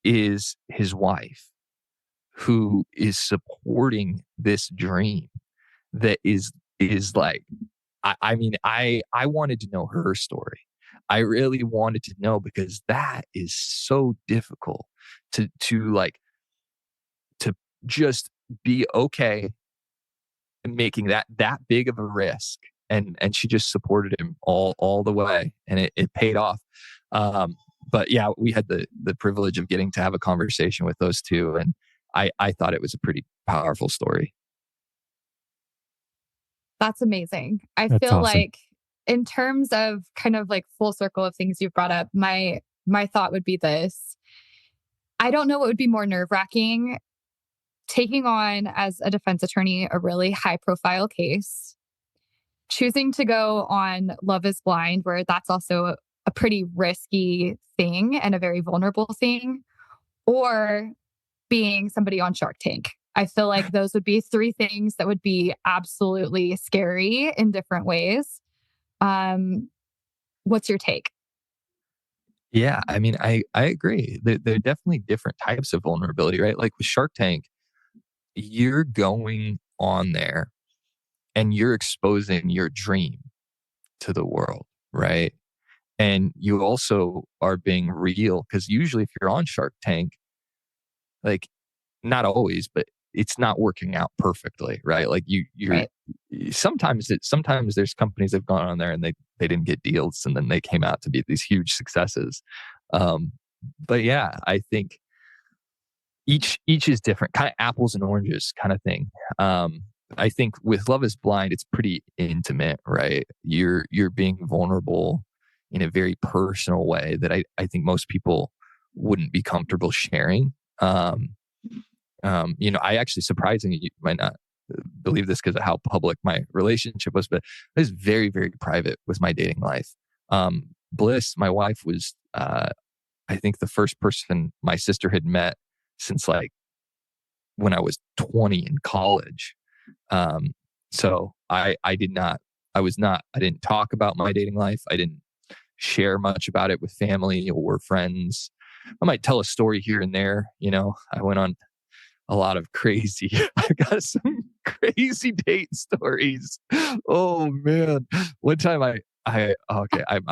is his wife, who is supporting this dream that is like, I wanted to know her story. I really wanted to know, because that is so difficult to just be okay making that big of a risk. And she just supported him all the way, and it paid off. But yeah, we had the privilege of getting to have a conversation with those two, and I thought it was a pretty powerful story. That's amazing. That's feel awesome. Like, in terms of kind of like full circle of things you've brought up, my thought would be this. I don't know what would be more nerve-wracking, taking on as a defense attorney a really high-profile case, choosing to go on Love is Blind, where that's also a pretty risky thing and a very vulnerable thing, or being somebody on Shark Tank. I feel like those would be 3 things that would be absolutely scary in different ways. What's your take? Yeah, I mean, I agree. There are definitely different types of vulnerability, right? Like with Shark Tank, you're going on there and you're exposing your dream to the world, right? And you also are being real, because usually if you're on Shark Tank, like, not always, but it's not working out perfectly, right? Like you're Right. sometimes there's companies that have gone on there and they didn't get deals, and then they came out to be these huge successes. But yeah, I think each is different, kind of apples and oranges kind of thing. I think with Love is Blind, it's pretty intimate, right? You're being vulnerable in a very personal way that I think most people wouldn't be comfortable sharing. I actually, surprisingly, you might not believe this because of how public my relationship was, but I was very, very private with my dating life. Bliss, my wife, was, I think, the first person my sister had met since like when I was 20 in college. So I didn't talk about my dating life. I didn't share much about it with family or friends. I might tell a story here and there. I went on a lot of crazy, I've got some crazy date stories. Oh man. One time I'm not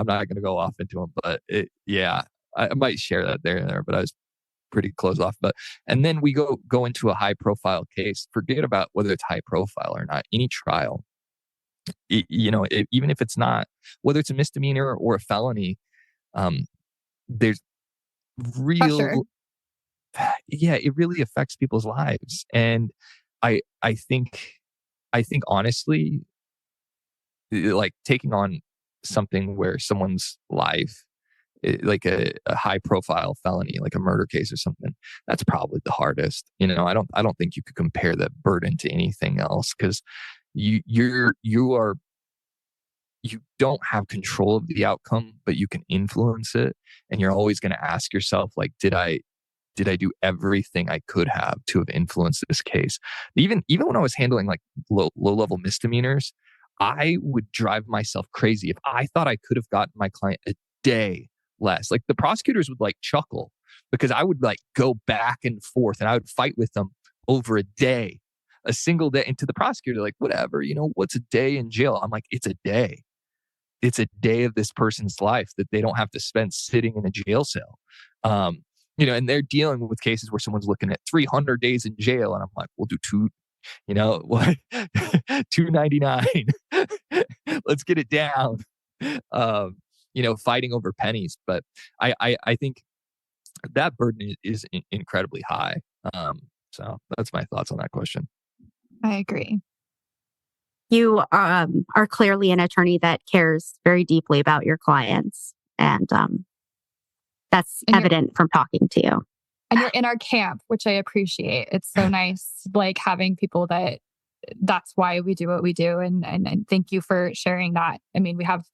going to go off into them, but I might share that there and there, but I was pretty close off. But, and then we go into a high profile case. Forget about whether it's high profile or not. Any trial, even if it's not, whether it's a misdemeanor or a felony, there's real Pressure. Yeah, it really affects people's lives. And I think honestly, like taking on something where someone's life, like a high profile felony, like a murder case or something, that's probably the hardest. I don't think you could compare that burden to anything else, because you don't have control of the outcome, but you can influence it. And you're always going to ask yourself, like, did I do everything I could have to have influenced this case? Even when I was handling like low level misdemeanors, I would drive myself crazy if I thought I could have gotten my client a day less. Like, the prosecutors would like chuckle, because I would like go back and forth and I would fight with them over a single day. And to the prosecutor, like, whatever, what's a day in jail? I'm like, it's a day. It's a day of this person's life that they don't have to spend sitting in a jail cell. And they're dealing with cases where someone's looking at 300 days in jail. And I'm like, we'll do 299. Let's get it down. Fighting over pennies. But I think that burden is incredibly high. So that's my thoughts on that question. I agree. You are clearly an attorney that cares very deeply about your clients. And that's evident from talking to you. And you're in our camp, which I appreciate. It's so nice, like, having people that's why we do what we do. And thank you for sharing that. I mean, we have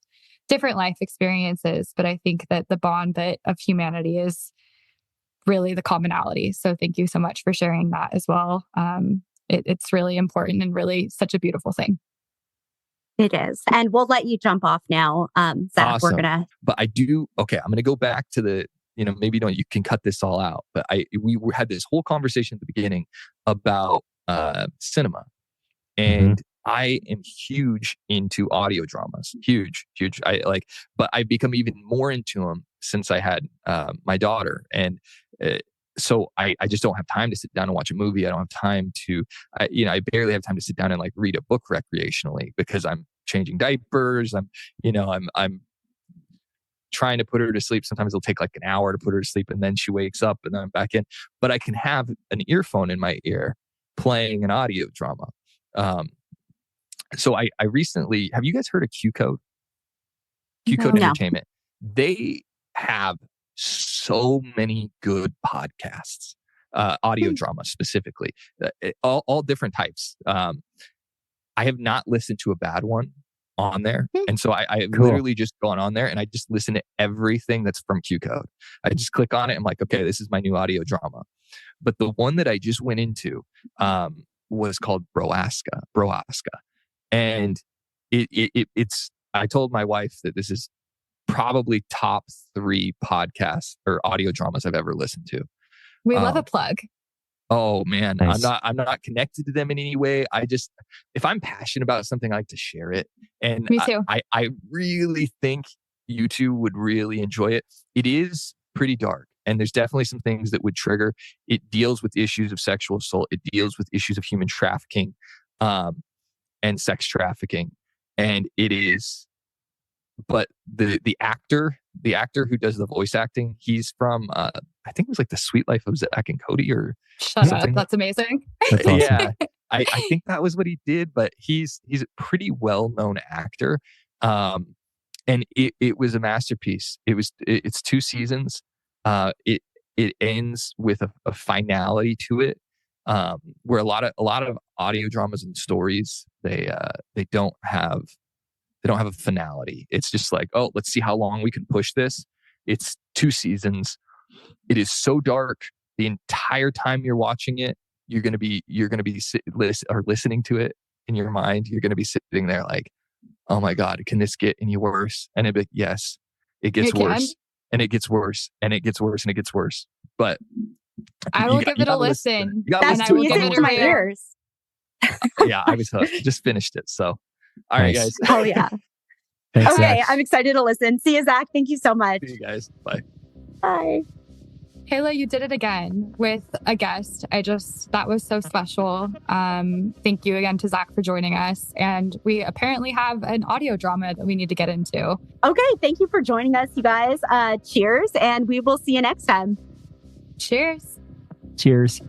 different life experiences, but I think that the bond of humanity is really the commonality. So thank you so much for sharing that as well. It's really important and really such a beautiful thing. It is. And we'll let you jump off now. Zach, awesome. But I'm going to go back to the, maybe you can cut this all out, but we had this whole conversation at the beginning about cinema. And I am huge into audio dramas, huge. But I've become even more into them since I had my daughter. And so I just don't have time to sit down and watch a movie. I don't have time to, I barely have time to sit down and like read a book recreationally, because I'm changing diapers. I'm trying to put her to sleep. Sometimes it'll take like an hour to put her to sleep, and then she wakes up and then I'm back in. But I can have an earphone in my ear playing an audio drama. So I recently, have you guys heard of Q Code? Q Code Entertainment. They have so many good podcasts, audio drama specifically, all different types. I have not listened to a bad one on there. And so I literally just gone on there and I just listen to everything that's from Q Code. I just click on it. I'm like, okay, this is my new audio drama. But the one that I just went into was called Broaska. And it's, I told my wife that this is probably top 3 podcasts or audio dramas I've ever listened to. We love a plug. Oh man, Nice. I'm not connected to them in any way. If I'm passionate about something, I like to share it. And Me too. I really think you two would really enjoy it. It is pretty dark, and there's definitely some things that would trigger. It deals with issues of sexual assault. It deals with issues of human trafficking, and sex trafficking. And it is, but the actor who does the voice acting, he's from I think it was like The Sweet Life of Zack and Cody or Shut something. up. That's amazing. That's awesome. Yeah. I think that was what he did, but he's a pretty well-known actor. And it was a masterpiece. It's 2 seasons. It ends with a finality to it, where a lot of audio dramas and stories, they don't have a finality. It's just like, oh, let's see how long we can push this. It's 2 seasons. It is so dark the entire time you're watching it. You're gonna be listening to it in your mind. You're gonna be sitting there like, oh my God, can this get any worse? And it'd be, yes, it gets worse, and it gets worse, and it gets worse, and it gets worse. But I will give it a listen. That's music to my ears. Yeah, I was hooked. Just finished it. So, all right, guys. Oh yeah. Thanks, okay, Zach. I'm excited to listen. See you, Zach. Thank you so much. See you guys. Bye. Bye. Kayla, you did it again with a guest. That was so special. Thank you again to Zach for joining us. And we apparently have an audio drama that we need to get into. Okay, thank you for joining us, you guys. Cheers, and we will see you next time. Cheers. Cheers.